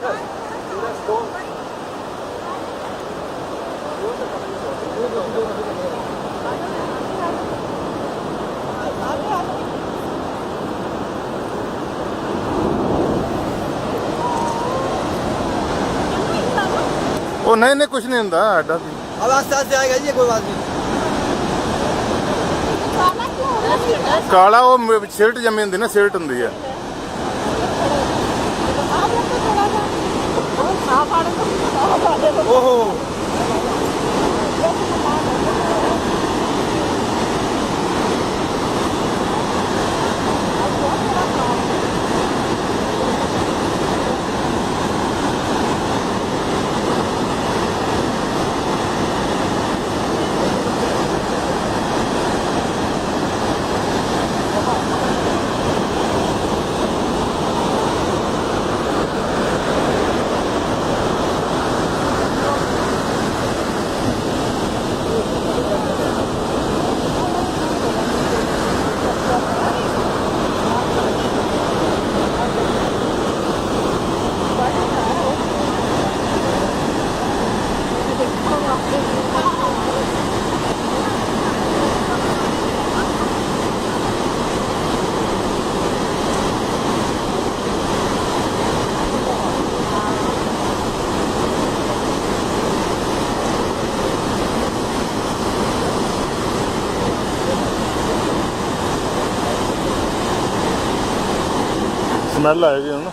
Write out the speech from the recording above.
ਉਹ ਨਹੀਂ ਨਹੀਂ ਕੁਛ ਨਹੀਂ ਹੁੰਦਾ ਐਡਾ ਵੀ। अब आस्ते आस्ते आएगा जी कोई बात नहीं। ਕਾਲਾ ਉਹ ਸਿਲਟ ਜੰਮੀ ਹੁੰਦੀ ਨਾ, ਸਿਲਟ ਹੁੰਦੀ ਆ। ओहो ਸਮੈਲ ਆਏਗੀ ਹੁਣ।